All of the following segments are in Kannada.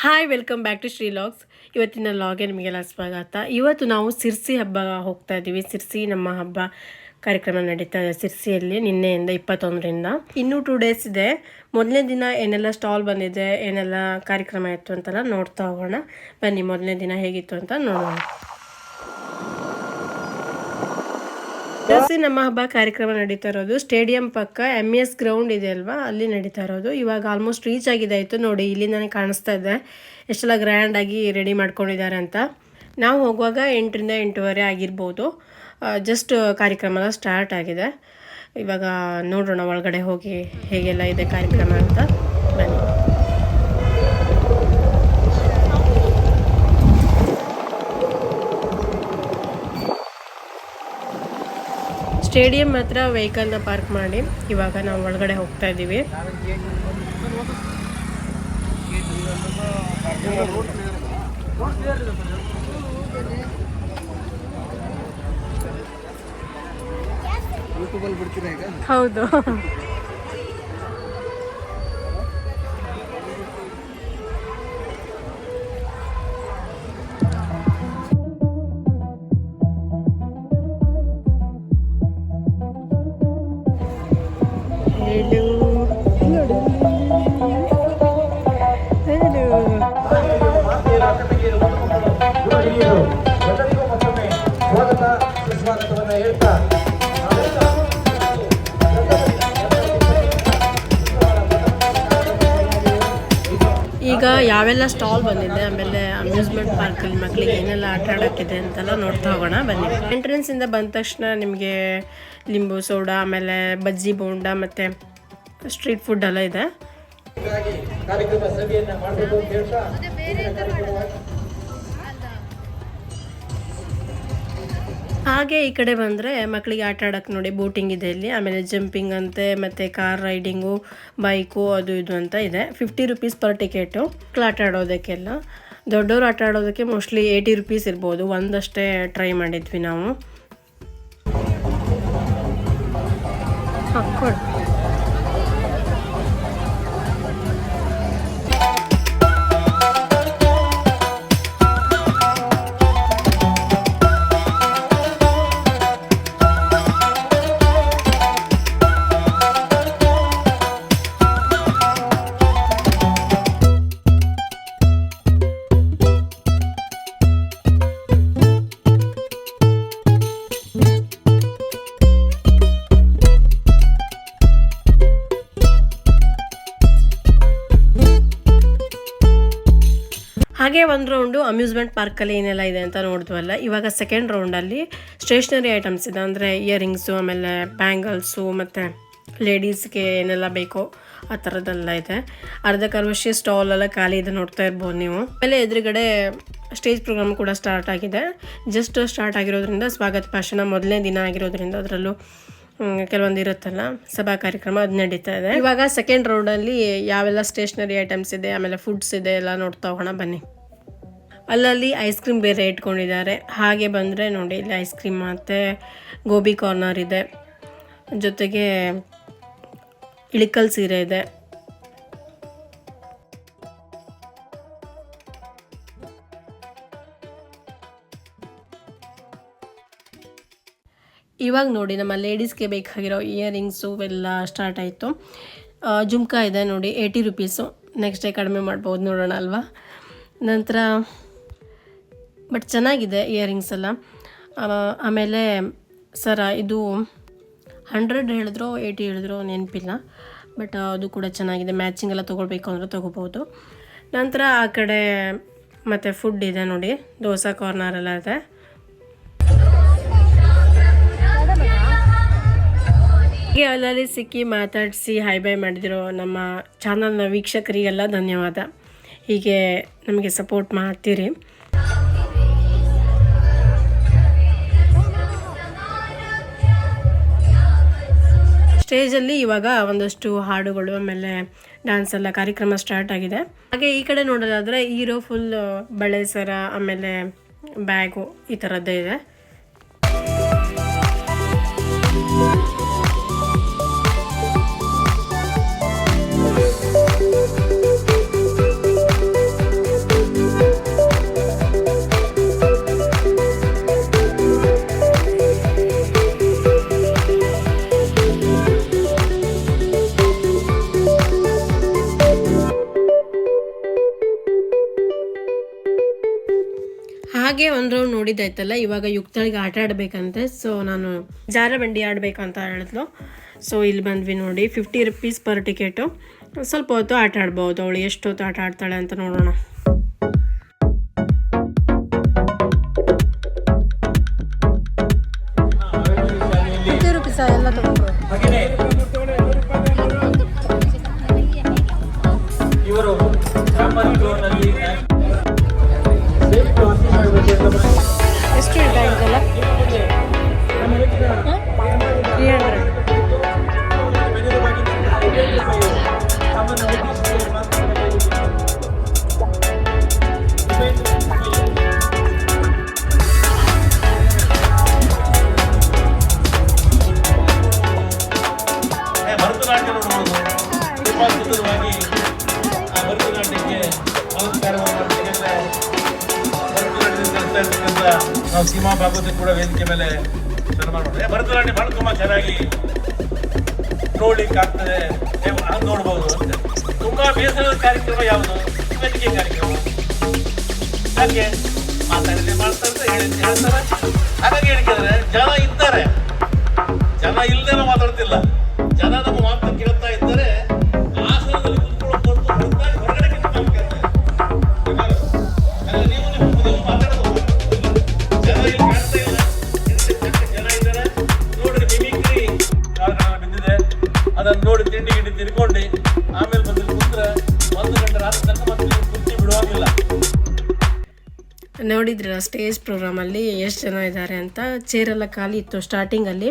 Hi welcome back to Shree vlogs. ಇವತ್ತಿನ ಲಾಗ್ಗೆ ನಿಮಗೆಲ್ಲ ಸ್ವಾಗತ. ಇವತ್ತು ನಾವು ಸಿರ್ಸಿ ಹಬ್ಬ ಹೋಗ್ತಾ ಇದ್ದೀವಿ. ಸಿರ್ಸಿ ನಮ್ಮ ಹಬ್ಬ ಕಾರ್ಯಕ್ರಮ ನಡೀತಾ ಇದೆ ಸಿರ್ಸಿಯಲ್ಲಿ ನಿನ್ನೆಯಿಂದ 21ರಿಂದ. ಇನ್ನೂ 2 ಡೇಸ್ ಇದೆ. ಮೊದಲನೇ ದಿನ ಏನೆಲ್ಲ ಸ್ಟಾಲ್ ಬಂದಿದೆ, ಏನೆಲ್ಲ ಕಾರ್ಯಕ್ರಮ ಇತ್ತು ಅಂತೆಲ್ಲ ನೋಡ್ತಾ ಹೋಗೋಣ. ಬನ್ನಿ ಮೊದಲನೇ ದಿನ ಹೇಗಿತ್ತು ಅಂತ ನೋಡೋಣ. ಸಿರ್ಸಿ ನಮ್ಮ ಹಬ್ಬ ಕಾರ್ಯಕ್ರಮ ನಡೀತಾ ಇರೋದು ಸ್ಟೇಡಿಯಂ ಪಕ್ಕ MES ಗ್ರೌಂಡ್ ಇದೆ ಅಲ್ವಾ, ಅಲ್ಲಿ ನಡೀತಾ ಇರೋದು. ಇವಾಗ ಆಲ್ಮೋಸ್ಟ್ ರೀಚ್ ಆಗಿದೆ ಆಯಿತು. ನೋಡಿ ಇಲ್ಲಿ ನನಗೆ ಕಾಣಿಸ್ತಾ ಇದೆ ಎಷ್ಟೆಲ್ಲ ಗ್ರ್ಯಾಂಡ್ ಆಗಿ ರೆಡಿ ಮಾಡ್ಕೊಂಡಿದ್ದಾರೆ ಅಂತ. ನಾವು ಹೋಗುವಾಗ 8ರಿಂದ 8:15 ಆಗಿರ್ಬೋದು. ಜಸ್ಟ್ ಕಾರ್ಯಕ್ರಮ ಸ್ಟಾರ್ಟ್ ಆಗಿದೆ. ಇವಾಗ ನೋಡೋಣ ಒಳಗಡೆ ಹೋಗಿ ಹೇಗೆಲ್ಲ ಇದೆ ಕಾರ್ಯಕ್ರಮ ಅಂತ. ಬನ್ನಿ. ಸ್ಟೇಡಿಯಂ ಹತ್ರ ವೆಹಿಕಲ್ನ ಪಾರ್ಕ್ ಮಾಡಿ ಇವಾಗ ನಾವು ಒಳಗಡೆ ಹೋಗ್ತಾ ಇದ್ದೀವಿ. ಹೌದು, ಈಗ ಯಾವೆಲ್ಲ ಸ್ಟಾಲ್ ಬಂದಿದೆ, ಆಮೇಲೆ ಅಮ್ಯೂಸ್ಮೆಂಟ್ ಪಾರ್ಕಲ್ಲಿ ಮಕ್ಕಳಿಗೆ ಏನೆಲ್ಲ ಆಟ ಆಡೋಕ್ಕಿದೆ ಅಂತೆಲ್ಲ ನೋಡ್ತಾ ಹೋಗೋಣ ಬನ್ನಿ. ಎಂಟ್ರೆನ್ಸಿಂದ ಬಂದ ತಕ್ಷಣ ನಿಮಗೆ ಲಿಂಬು ಸೋಡಾ, ಆಮೇಲೆ ಬಜ್ಜಿ ಬೋಂಡ ಮತ್ತು ಸ್ಟ್ರೀಟ್ ಫುಡ್ ಎಲ್ಲ ಇದೆ. ಹಾಗೆ ಈ ಕಡೆ ಬಂದರೆ ಮಕ್ಕಳಿಗೆ ಆಟ ಆಡೋಕ್ಕೆ ನೋಡಿ ಬೋಟಿಂಗ್ ಇದೆ ಇಲ್ಲಿ, ಆಮೇಲೆ ಜಂಪಿಂಗ್ ಅಂತೆ, ಮತ್ತು ಕಾರ್ ರೈಡಿಂಗು, ಬೈಕು ಅದು ಇದು ಅಂತ ಇದೆ. 50 ರೂಪೀಸ್ ಪರ್ ಟಿಕೆಟು ಮಕ್ಕಳು ಆಟ ಆಡೋದಕ್ಕೆಲ್ಲ. ದೊಡ್ಡವರು ಆಟ ಆಡೋದಕ್ಕೆ ಮೋಸ್ಟ್ಲಿ 80 ರೂಪೀಸ್ ಇರ್ಬೋದು. ಒಂದಷ್ಟೇ ಟ್ರೈ ಮಾಡಿದ್ವಿ ನಾವು. ಹಾಕ್ಕೊಡಿ. ಹಾಗೆ ಒಂದು ರೌಂಡು ಅಮ್ಯೂಸ್ಮೆಂಟ್ ಪಾರ್ಕಲ್ಲಿ ಏನೆಲ್ಲ ಇದೆ ಅಂತ ನೋಡಿದ್ವಲ್ಲ. ಇವಾಗ ಸೆಕೆಂಡ್ ರೌಂಡಲ್ಲಿ ಸ್ಟೇಷ್ನರಿ ಐಟಮ್ಸ್ ಇದೆ, ಅಂದರೆ ಇಯರಿಂಗ್ಸು, ಆಮೇಲೆ ಬ್ಯಾಂಗಲ್ಸು, ಮತ್ತು ಲೇಡೀಸ್ಗೆ ಏನೆಲ್ಲ ಬೇಕೋ ಆ ಥರದ್ದೆಲ್ಲ ಇದೆ. ಅರ್ಧಕ್ಕರ್ವಶಿ ಸ್ಟಾಲ್ ಎಲ್ಲ ಖಾಲಿ ಇದೆ, ನೋಡ್ತಾ ಇರ್ಬೋದು ನೀವು. ಆಮೇಲೆ ಎದುರುಗಡೆ ಸ್ಟೇಜ್ ಪ್ರೋಗ್ರಾಮ್ ಕೂಡ ಸ್ಟಾರ್ಟ್ ಆಗಿದೆ. ಜಸ್ಟ್ ಸ್ಟಾರ್ಟ್ ಆಗಿರೋದ್ರಿಂದ ಸ್ವಾಗತ ಭಾಷಣ ಮೊದಲನೇ ದಿನ ಆಗಿರೋದ್ರಿಂದ ಅದರಲ್ಲೂ ಕೆಲವೊಂದು ಇರುತ್ತಲ್ಲ ಸಭಾ ಕಾರ್ಯಕ್ರಮ, ಅದು ನಡೀತಾ ಇದೆ. ಇವಾಗ ಸೆಕೆಂಡ್ ರೌಂಡಲ್ಲಿ ಯಾವೆಲ್ಲ ಸ್ಟೇಷ್ನರಿ ಐಟಮ್ಸ್ ಇದೆ, ಆಮೇಲೆ ಫುಡ್ಸ್ ಇದೆ ಎಲ್ಲ ನೋಡ್ತಾ ಹೋಗೋಣ ಬನ್ನಿ. ಅಲ್ಲಲ್ಲಿ ಐಸ್ ಕ್ರೀಮ್ ಬೇರೆ ಇಟ್ಕೊಂಡಿದ್ದಾರೆ. ಹಾಗೆ ಬಂದರೆ ನೋಡಿ ಇಲ್ಲಿ ಐಸ್ ಕ್ರೀಮ್ ಮತ್ತು ಗೋಬಿ ಕಾರ್ನರ್ ಇದೆ, ಜೊತೆಗೆ ಇಳಿಕಲ್ ಸೀರೆ ಇದೆ. ಇವಾಗ ನೋಡಿ ನಮ್ಮ ಲೇಡೀಸ್ಗೆ ಬೇಕಾಗಿರೋ ಇಯರಿಂಗ್ಸು ಎಲ್ಲ ಸ್ಟಾರ್ಟ್ ಆಯಿತು. ಜುಮ್ಕಾ ಇದೆ ನೋಡಿ 80 ರೂಪೀಸು. ನೆಕ್ಸ್ಟ್ ಡೇ ಕಡಿಮೆ ಮಾಡ್ಬೋದು, ನೋಡೋಣ ಅಲ್ವಾ. ನಂತರ ಬಟ್ ಚೆನ್ನಾಗಿದೆ ಇಯರಿಂಗ್ಸ್ ಎಲ್ಲ. ಆಮೇಲೆ ಸರ ಇದು 100 ಹೇಳಿದ್ರು 80 ಹೇಳಿದ್ರು ನೆನಪಿಲ್ಲ, ಬಟ್ ಅದು ಕೂಡ ಚೆನ್ನಾಗಿದೆ. ಮ್ಯಾಚಿಂಗ್ ಎಲ್ಲ ತೊಗೊಳ್ಬೇಕು ಅಂದರೆ ತೊಗೋಬೋದು. ನಂತರ ಆ ಕಡೆ ಮತ್ತು ಫುಡ್ ಇದೆ ನೋಡಿ, ದೋಸೆ ಕಾರ್ನರ್ ಎಲ್ಲ ಇದೆ. ಹಾಗೆ ಅಲ್ಲಲ್ಲಿ ಸಿಕ್ಕಿ ಮಾತಾಡಿಸಿ ಹೈ ಬೈ ಮಾಡಿದಿರೋ ನಮ್ಮ ಚಾನಲ್ನ ವೀಕ್ಷಕರಿಗೆಲ್ಲ ಧನ್ಯವಾದ. ಹೀಗೆ ನಮಗೆ ಸಪೋರ್ಟ್ ಮಾಡ್ತೀರಿ. ಸ್ಟೇಜಲ್ಲಿ ಇವಾಗ ಒಂದಷ್ಟು ಹಾಡುಗಳು, ಆಮೇಲೆ ಡ್ಯಾನ್ಸ್ ಎಲ್ಲ ಕಾರ್ಯಕ್ರಮ ಸ್ಟಾರ್ಟ್ ಆಗಿದೆ. ಹಾಗೆ ಈ ಕಡೆ ನೋಡೋದಾದರೆ ಹೀರೋ ಫುಲ್ ಬಳೆ ಸರ, ಆಮೇಲೆ ಬ್ಯಾಗು ಈ ಥರದ್ದೇ ಇದೆ. ಹಾಗೆ ಒಂದು ರೌಂಡ್ ನೋಡಿದ್ದಾಯ್ತಲ್ಲ, ಇವಾಗ ಯುಕ್ತಳಿಗೆ ಆಟ ಆಡಬೇಕಂತೆ. ಸೊ ನಾನು ಜಾರಬಂಡಿ ಆಡಬೇಕಂತ ಹೇಳಿದ್ಲು. ಸೊ ಇಲ್ಲಿ ಬಂದ್ವಿ ನೋಡಿ, 50 rupees ಪರ್ ಟಿಕೆಟು. ಸ್ವಲ್ಪ ಹೊತ್ತು ಆಟ ಆಡ್ಬೋದು, ಅವಳು ಎಷ್ಟು ಹೊತ್ತು ಆಟ ಆಡ್ತಾಳೆ ಅಂತ ನೋಡೋಣ. ಎಲ್ಲ ತಗೊಂಡ್ರು ಎಷ್ಟು ಇದೆ ಇದೆಲ್ಲ? 300. ಭರತನಾಟ್ಯ ನೋಡ್ಬೋದು. ತುಂಬಾ ಸುಂದರವಾಗಿ ಆ ಭರತನಾಟ್ಯಕ್ಕೆ ನಮಸ್ಕಾರವನ್ನು ಮಾಡ್ತಕ್ಕಂಥ ಭರತನಾಟ್ಯದಿಂದ ಕಲಿತಾ ಇರ್ತಕ್ಕಂಥ ನಾವು ಸೀಮಾ ಭಾಗವತ ಕೂಡ ವೇದಿಕೆ ಮೇಲೆ ಸನ್ಮಾನ ಮಾಡಿದೆ. ಭರತನಾಟ್ಯ ಭಾಳ ತುಂಬಾ ಚೆನ್ನಾಗಿ ನೋಡ್ಲಿಕ್ಕೆ ಆಗ್ತದೆ, ಹಂಗೆ ನೋಡ್ಬೋದು ಅಂತ. ತುಂಬಾ ಬೇಸರದ ಕಾರ್ಯಕ್ರಮ ಯಾವುದು? ವೇದಿಕೆ ಕಾರ್ಯಕ್ರಮ. ಹಾಗೆ ಮಾತಾಡಿದ್ರೆ ಮಾಡ್ತಾರೆ, ಹೇಳ್ತಾರೆ. ಹಾಗಾಗಿ ಹೇಳಿದ್ರೆ ಜನ ಇದ್ದಾರೆ, ಜನ ಇಲ್ಲದೆ ಮಾತಾಡ್ತಿಲ್ಲ. ಜನ ನಮ್ಮ ಮಾತು ಕೇಳ್ತಾ ಇದ್ದಾರೆ. ಆಸನದಲ್ಲಿ ಕುತ್ಕೊಳ್ಳೋ ಹೊರಗಡೆ ನೀವು ಮಾತಾಡೋದು ಜನ ಇಲ್ಲಿ ಕಾಣ್ತಾ ಇಲ್ಲ. ಜನ ಇದ್ದಾರೆ ನೋಡ್ರಿ, ಮಿಮಿಕ್ರಿ ಬಿದ್ದಿದೆ. ಅದನ್ನು ನೋಡಿ ತಿಂಡಿ ಗಿಂಡಿ ತಿನ್ಕೊಂಡು ಆಮೇಲೆ ಬಂದು ಕೂತ್ರೆ 1 ಗಂಟೆ ರಾತ್ರಿ ತನಕ ಮತ್ತೆ ಕುರ್ಚಿ ಬಿಡುವಾಗಿಲ್ಲ. ನೋಡಿದ್ರಲ್ಲ ಸ್ಟೇಜ್ ಪ್ರೋಗ್ರಾಮಲ್ಲಿ ಎಷ್ಟು ಜನ ಇದ್ದಾರೆ ಅಂತ. ಚೇರೆಲ್ಲ ಖಾಲಿ ಇತ್ತು ಸ್ಟಾರ್ಟಿಂಗಲ್ಲಿ,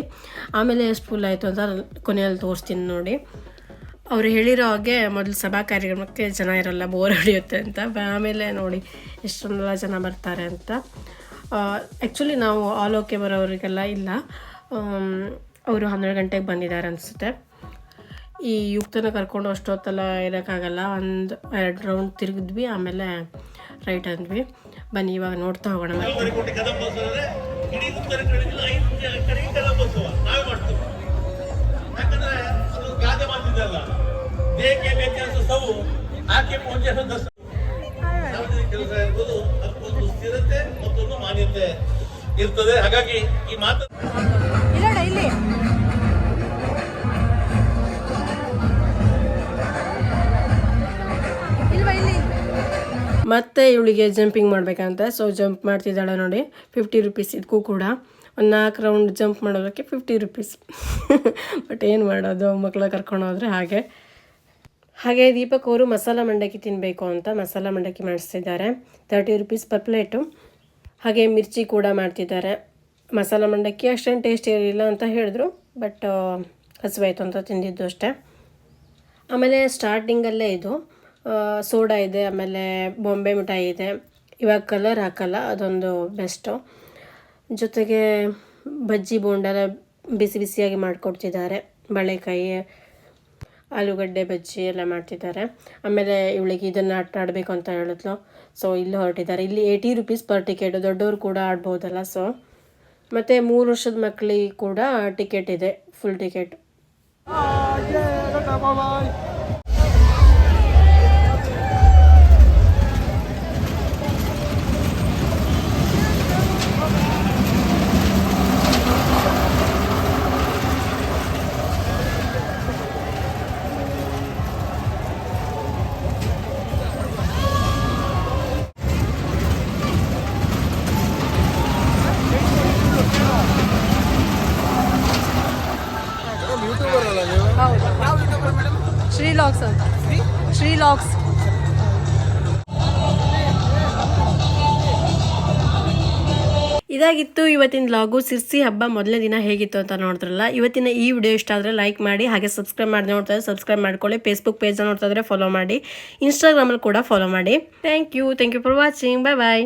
ಆಮೇಲೆ ಎಷ್ಟು ಫುಲ್ ಆಯಿತು ಅಂತ ಕೊನೆಯಲ್ಲಿ ತೋರಿಸ್ತೀನಿ ನೋಡಿ. ಅವರು ಹೇಳಿರೋ ಹಾಗೆ ಮೊದಲು ಸಭಾ ಕಾರ್ಯಕ್ರಮಕ್ಕೆ ಜನ ಇರಲ್ಲ, ಬೋರ್ ಹೊಡೆಯುತ್ತೆ ಅಂತ. ಆಮೇಲೆ ನೋಡಿ ಎಷ್ಟೊಂದೆಲ್ಲ ಜನ ಬರ್ತಾರೆ ಅಂತ. ಆ್ಯಕ್ಚುಲಿ ನಾವು ಆಲೋಕೆ ಬರೋರಿಗೆಲ್ಲ ಇಲ್ಲ, ಅವರು 12 ಗಂಟೆಗೆ ಬಂದಿದ್ದಾರೆ ಅನಿಸುತ್ತೆ. ಈ ಯುಕ್ತನ ಕರ್ಕೊಂಡು ಅಷ್ಟೊತ್ತೆಲ್ಲ ಇರೋಕ್ಕಾಗಲ್ಲ. 1-2 ರೌಂಡ್ ತಿರುಗಿದ್ವಿ, ಆಮೇಲೆ ರೈಟ್ ಅಂದ್ವಿ. ಬನ್ನಿ ಇವಾಗ ನೋಡ್ತಾ ಹೋಗೋಣ. ಸ್ಥಿರತೆ ಮತ್ತೊಂದು ಮಾನ್ಯತೆ ಇರ್ತದೆ. ಹಾಗಾಗಿ ಈ ಮಾತು ಇಲ್ಲಿ ಮತ್ತೆ ಇವಳಿಗೆ ಜಂಪಿಂಗ್ ಮಾಡಬೇಕಂತ. ಸೊ ಜಂಪ್ ಮಾಡ್ತಿದ್ದಾಳೆ ನೋಡಿ. 50 rupees ಇದಕ್ಕೂ ಕೂಡ. ಒಂದು 4 ರೌಂಡ್ ಜಂಪ್ ಮಾಡೋದಕ್ಕೆ 50 rupees. ಬಟ್ ಏನು ಮಾಡೋದು, ಮಕ್ಕಳ ಕರ್ಕೊಂಡು ಹೋದರೆ ಹಾಗೆ ದೀಪಕ್ ಅವರು ಮಸಾಲ ಮಂಡಕ್ಕಿ ತಿನ್ನಬೇಕು ಅಂತ ಮಸಾಲ ಮಂಡಕ್ಕಿ ಮಾಡಿಸ್ತಿದ್ದಾರೆ. 30 rupees ಪರ್ ಪ್ಲೇಟು. ಹಾಗೆ ಮಿರ್ಚಿ ಕೂಡ ಮಾಡ್ತಿದ್ದಾರೆ. ಮಸಾಲ ಮಂಡಕ್ಕಿ ಅಷ್ಟೇನು ಟೇಸ್ಟ್ ಇರಲಿಲ್ಲ ಅಂತ ಹೇಳಿದ್ರು, ಬಟ್ ಹಸಿವಾಯಿತು ಅಂತ ತಿಂದಿದ್ದು ಅಷ್ಟೇ. ಆಮೇಲೆ ಸ್ಟಾರ್ಟಿಂಗಲ್ಲೇ ಇದು ಸೋಡಾ ಇದೆ, ಆಮೇಲೆ ಬಾಂಬೆ ಮಿಠಾಯಿ ಇದೆ. ಇವಾಗ ಕಲರ್ ಹಾಕಲ್ಲ, ಅದೊಂದು ಬೆಸ್ಟು. ಜೊತೆಗೆ ಬಜ್ಜಿ ಬೋಂಡೆಲ್ಲ ಬಿಸಿ ಬಿಸಿಯಾಗಿ ಮಾಡಿಕೊಡ್ತಿದ್ದಾರೆ. ಬಾಳೆಕಾಯಿ, ಆಲೂಗಡ್ಡೆ ಬಜ್ಜಿ ಎಲ್ಲ ಮಾಡ್ತಿದ್ದಾರೆ. ಆಮೇಲೆ ಇವಳಿಗೆ ಇದನ್ನು ಆಟ ಆಡಬೇಕು ಅಂತ ಹೇಳಿದ್ಲು. ಸೊ ಇಲ್ಲಿ ಹೊರಟಿದ್ದಾರೆ. ಇಲ್ಲಿ 80 rupees ಪರ್ ಟಿಕೆಟು. ದೊಡ್ಡವರು ಕೂಡ ಆಡ್ಬೋದಲ್ಲ. ಸೊ ಮತ್ತು 3 ವರ್ಷದ ಮಕ್ಕಳಿಗೆ ಕೂಡ ಟಿಕೆಟ್ ಇದೆ, ಫುಲ್ ಟಿಕೆಟ್. ಶ್ರೀಲಾಕ್ಸ್ ಅಂತ, ಶ್ರೀಲಾಕ್ಸ್. ಇದಾಗಿತ್ತು ಇವತ್ತಿನ ಲಾಗು. ಸಿರ್ಸಿ ಹಬ್ಬ ಮೊದಲನೇ ದಿನ ಹೇಗಿತ್ತು ಅಂತ ನೋಡಿದ್ರಲ್ಲ. ಇವತ್ತಿನ ಈ ವಿಡಿಯೋ ಇಷ್ಟ ಆದರೆ ಲೈಕ್ ಮಾಡಿ, ಹಾಗೆ ಸಬ್ಸ್ಕ್ರೈಬ್ ಮಾಡಿ ನೋಡ್ತಾ ಸಬ್ಸ್ಕ್ರೈಬ್ ಮಾಡ್ಕೊಳ್ಳಿ. ಫೇಸ್ಬುಕ್ ಪೇಜ್ ನೋಡ್ತಾ ಇದ್ರೆ ಫಾಲೋ ಮಾಡಿ, ಇನ್ಸ್ಟಾಗ್ರಾಮಲ್ಲಿ ಕೂಡ ಫಾಲೋ ಮಾಡಿ. Thank you for watching. Bye.